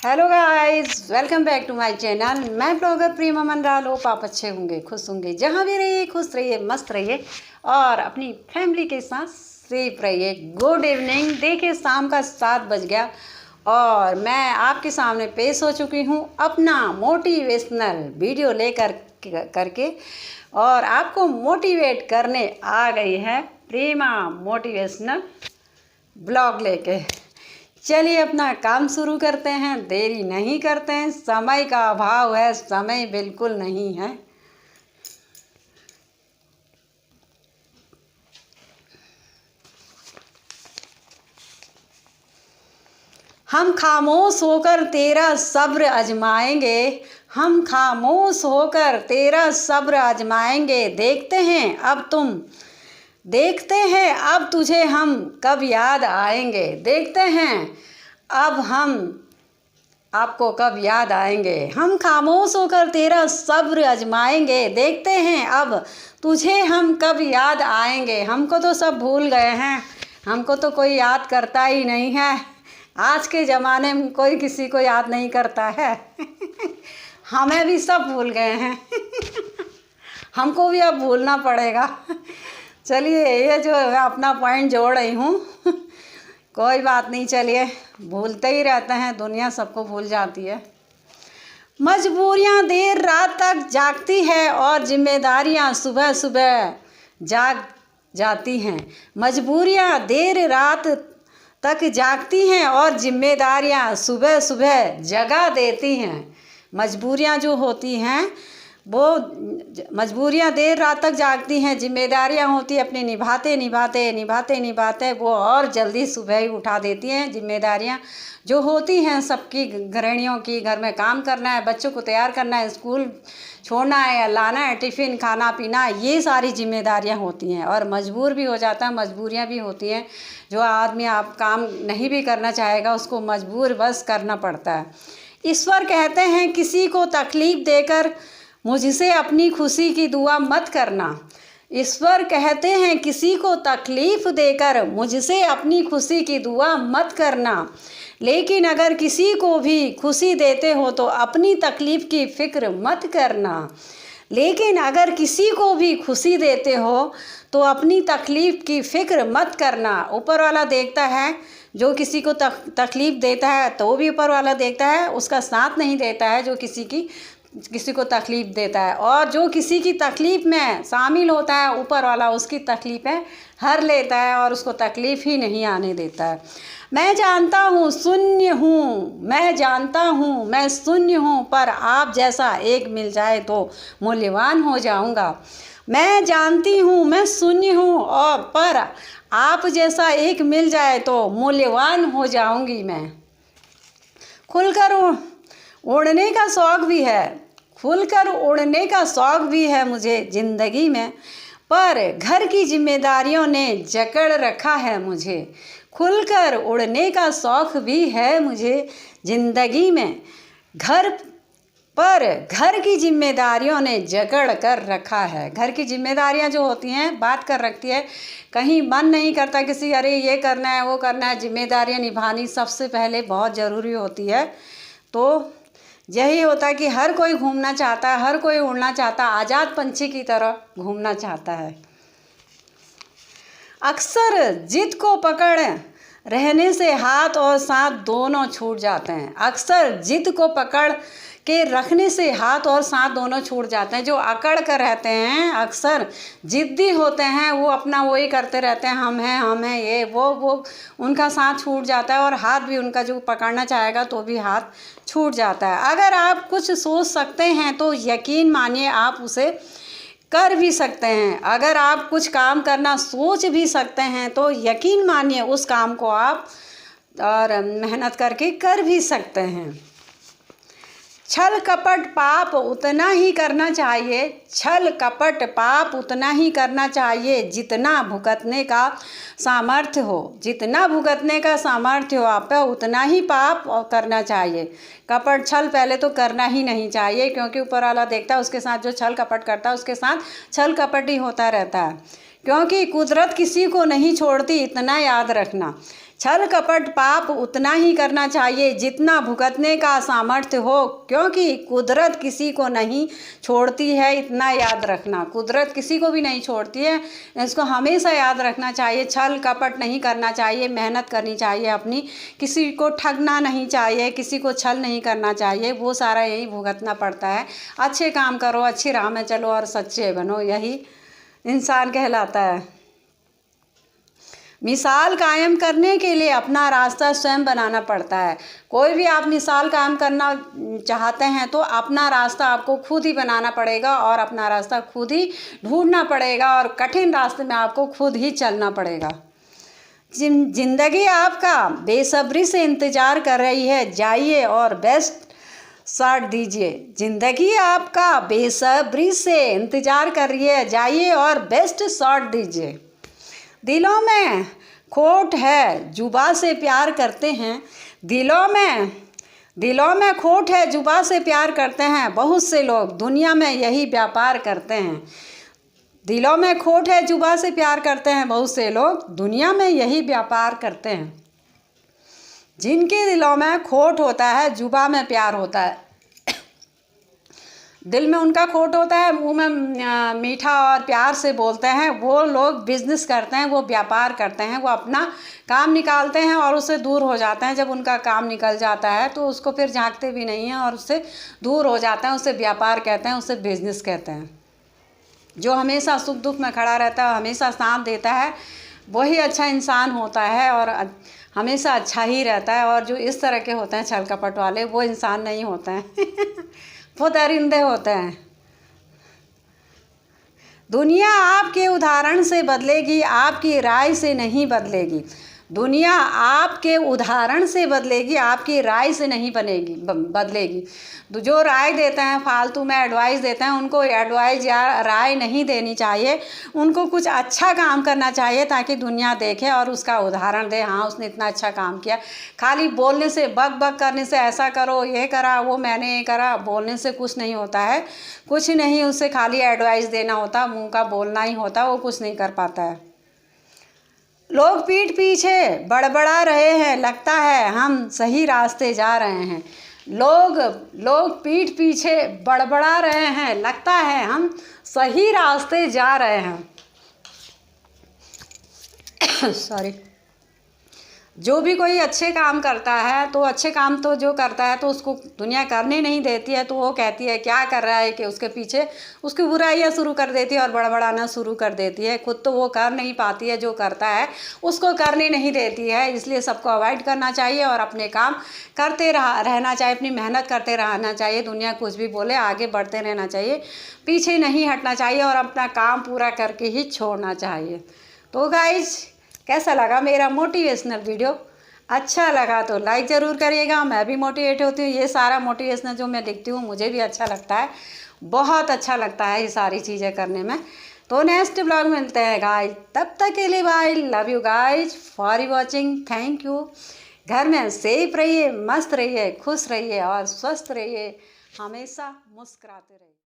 Hello guys, welcome back to my channel. मैं blogger Preema Manral. Hope आप अच्छे होंगे, खुश होंगे। जहाँ भी रहिए खुश रहिए, मस्त रहिए और अपनी फैमिली के साथ सेफ रहिए। Good evening. देखिए शाम का 7 बज गया और मैं आपके सामने पेश हो चुकी हूँ अपना मोटिवेशनल वीडियो लेकर करके और आपको मोटिवेट करने आ गई है प्रीमा मोटिवेशनल ब्लॉग लेके। चलिए अपना काम शुरू करते हैं, देरी नहीं करते हैं। समय का अभाव है, समय बिल्कुल नहीं है। हम खामोश होकर तेरा सब्र आजमाएंगे, हम खामोश होकर तेरा सब्र आजमाएंगे। देखते हैं अब तुझे हम कब याद आएंगे। देखते हैं अब हम आपको कब याद आएंगे। हम खामोश होकर तेरा सब्र आजमाएंगे। देखते हैं अब तुझे हम कब याद आएंगे। हमको तो सब भूल गए हैं, हमको तो कोई याद करता ही नहीं है। आज के ज़माने में कोई किसी को याद नहीं करता है। हमें भी सब भूल गए हैं। हमको भी अब भूलना पड़ेगा। चलिए ये जो मैं अपना पॉइंट जोड़ रही हूँ, कोई बात नहीं। चलिए भूलते ही रहते हैं, दुनिया सबको भूल जाती है। मजबूरियाँ देर रात तक जागती है और जिम्मेदारियाँ सुबह सुबह जाग जाती हैं। मजबूरियाँ देर रात तक जागती हैं और जिम्मेदारियाँ सुबह सुबह जगा देती हैं। मजबूरियाँ जो होती हैं वो मजबूरियाँ देर रात तक जागती हैं, जिम्मेदारियाँ होती अपनी निभाते वो और जल्दी सुबह ही उठा देती हैं। जिम्मेदारियाँ जो होती हैं सबकी गृहिणियों की, घर में काम करना है, बच्चों को तैयार करना है, स्कूल छोड़ना है या लाना है, टिफ़िन खाना पीना, ये सारी जिम्मेदारियाँ होती हैं। और मजबूर भी हो जाता है, मजबूरियाँ भी होती हैं। जो आदमी आप काम नहीं भी करना चाहेगा उसको मजबूर बस करना पड़ता है। ईश्वर कहते हैं किसी को तकलीफ़ देकर मुझसे अपनी खुशी की दुआ मत करना। ईश्वर कहते हैं किसी को तकलीफ़ देकर मुझसे अपनी खुशी की दुआ मत करना। लेकिन अगर किसी को भी खुशी देते हो तो अपनी तकलीफ़ की फ़िक्र मत करना। लेकिन अगर किसी को भी खुशी देते हो तो अपनी तकलीफ़ की फ़िक्र मत करना। ऊपर वाला देखता है, जो किसी को तकलीफ़ देता है तो भी ऊपर वाला देखता है, उसका साथ नहीं देता है जो किसी को तकलीफ़ देता है। और जो किसी की तकलीफ़ में शामिल होता है ऊपर वाला उसकी तकलीफ़ें हर लेता है और उसको तकलीफ़ ही नहीं आने देता है। मैं जानता हूँ मैं शून्य हूँ पर आप जैसा एक मिल जाए तो मूल्यवान हो जाऊँगा। मैं जानती हूँ मैं शून्य हूँ और पर आप जैसा एक मिल जाए तो मूल्यवान हो जाऊँगी मैं। खुलकर उड़ने का शौक़ भी है मुझे ज़िंदगी में, पर घर की जिम्मेदारियों ने जकड़ रखा है मुझे। खुलकर उड़ने का शौक़ भी है मुझे ज़िंदगी में, घर की जिम्मेदारियों ने जकड़ कर रखा है। घर की जिम्मेदारियां जो होती हैं बात कर रखती है, कहीं मन नहीं करता किसी, अरे ये करना है वो करना है। जिम्मेदारियां निभानी सबसे पहले बहुत ज़रूरी होती है। तो यही होता है कि हर कोई घूमना चाहता है, हर कोई उड़ना चाहता है, आज़ाद पंछी की तरह घूमना चाहता है। अक्सर जिद को पकड़ रहने से हाथ और सांस दोनों छूट जाते हैं। अक्सर जिद को पकड़ के रखने से हाथ और सांस दोनों छूट जाते हैं। जो अकड़ कर रहते हैं, अक्सर जिद्दी होते हैं, वो अपना वही करते रहते हैं, हम हैं ये वो उनका सांस छूट जाता है और हाथ भी उनका जो पकड़ना चाहेगा तो भी हाथ छूट जाता है। अगर आप कुछ सोच सकते हैं तो यकीन मानिए आप उसे कर भी सकते हैं। अगर आप कुछ काम करना सोच भी सकते हैं तो यकीन मानिए उस काम को आप और मेहनत करके कर भी सकते हैं। छल कपट पाप उतना ही करना चाहिए जितना भुगतने का सामर्थ्य हो। आप पे उतना ही पाप करना चाहिए। कपट छल पहले तो करना ही नहीं चाहिए, क्योंकि ऊपर वाला देखता है उसके साथ जो छल कपट करता है उसके साथ छल कपट ही होता रहता है। क्योंकि कुदरत किसी को नहीं छोड़ती, इतना याद रखना। छल कपट पाप उतना ही करना चाहिए जितना भुगतने का सामर्थ्य हो, क्योंकि कुदरत किसी को नहीं छोड़ती है। इतना याद रखना, कुदरत किसी को भी नहीं छोड़ती है, इसको हमेशा याद रखना चाहिए। छल कपट नहीं करना चाहिए, मेहनत करनी चाहिए अपनी, किसी को ठगना नहीं चाहिए, किसी को छल नहीं करना चाहिए, वो सारा यही भुगतना पड़ता है। अच्छे काम करो, अच्छी राह में चलो और सच्चे बनो, यही इंसान कहलाता है। मिसाल कायम करने के लिए अपना रास्ता स्वयं बनाना पड़ता है। कोई भी आप मिसाल कायम करना चाहते हैं तो अपना रास्ता आपको खुद ही बनाना पड़ेगा और अपना रास्ता खुद ही ढूंढना पड़ेगा और कठिन रास्ते में आपको खुद ही चलना पड़ेगा। जिंदगी आपका बेसब्री से इंतज़ार कर रही है, जाइए और बेस्ट शॉट दीजिए। ज़िंदगी आपका बेसब्री से इंतज़ार कर रही है, जाइए और बेस्ट शॉट दीजिए। दिलों में खोट है, जुबा से प्यार करते हैं। दिलों में खोट है, जुबा से प्यार करते हैं। बहुत से लोग दुनिया में यही व्यापार करते हैं। दिलों में खोट है, जुबा से प्यार करते हैं। बहुत से लोग दुनिया में यही व्यापार करते हैं। जिनके दिलों में खोट होता है, जुबा में प्यार होता है। दिल में उनका खोट होता है, मुंह में मीठा और प्यार से बोलते हैं। वो लोग बिजनेस करते हैं, वो व्यापार करते हैं, वो अपना काम निकालते हैं और उससे दूर हो जाते हैं। जब उनका काम निकल जाता है तो उसको फिर झांकते भी नहीं हैं और उससे दूर हो जाते हैं। उसे व्यापार कहते हैं, उसे बिजनेस कहते हैं। जो हमेशा सुख दुख में खड़ा रहता है, हमेशा साथ देता है, वही अच्छा इंसान होता है और हमेशा अच्छा ही रहता है। और जो इस तरह के होते हैं छल कपट वाले, वो इंसान नहीं होते हैं वो दरिंदे होते हैं। दुनिया आपके उदाहरण से बदलेगी, आपकी राय से नहीं बदलेगी। दुनिया आपके उदाहरण से बदलेगी, आपकी राय से नहीं बदलेगी। जो राय देते हैं, फालतू में एडवाइस देते हैं, उनको एडवाइस या राय नहीं देनी चाहिए। उनको कुछ अच्छा काम करना चाहिए ताकि दुनिया देखे और उसका उदाहरण दे, हाँ उसने इतना अच्छा काम किया। खाली बोलने से, बक बक करने से, ऐसा करो, ये करा, वो मैंने ये करा, बोलने से कुछ नहीं होता है। कुछ नहीं, उससे खाली एडवाइस देना होता, मुँह का बोलना ही होता, वो कुछ नहीं कर पाता है। लोग पीठ पीछे बड़बड़ा रहे हैं, लगता है हम सही रास्ते जा रहे हैं। लोग पीठ पीछे बड़बड़ा रहे हैं, लगता है हम सही रास्ते जा रहे हैं। सॉरी। जो भी कोई अच्छे काम करता है तो अच्छे काम तो जो करता है तो उसको दुनिया करने नहीं देती है, तो वो कहती है क्या कर रहा है, कि उसके पीछे उसकी बुराइयां शुरू कर देती है और बड़बड़ाना शुरू कर देती है। खुद तो वो कर नहीं पाती है, जो करता है उसको करने नहीं देती है। इसलिए सबको अवॉइड करना चाहिए और अपने काम करते रहना चाहिए, अपनी मेहनत करते रहना चाहिए। दुनिया कुछ भी बोले, आगे बढ़ते रहना चाहिए, पीछे नहीं हटना चाहिए और अपना काम पूरा करके ही छोड़ना चाहिए। तो गाइज, कैसा लगा मेरा मोटिवेशनल वीडियो? अच्छा लगा तो लाइक ज़रूर करिएगा। मैं भी मोटिवेट होती हूँ, ये सारा मोटिवेशनल जो मैं देखती हूँ मुझे भी अच्छा लगता है, बहुत अच्छा लगता है ये सारी चीज़ें करने में। तो नेक्स्ट ब्लॉग में मिलते हैं गाइज, तब तक के लिए bye. Love you guys for watching, thank you. घर में सेफ रहिए, मस्त रहिए, खुश रहिए और स्वस्थ रहिए, हमेशा मुस्कुराते रहिए।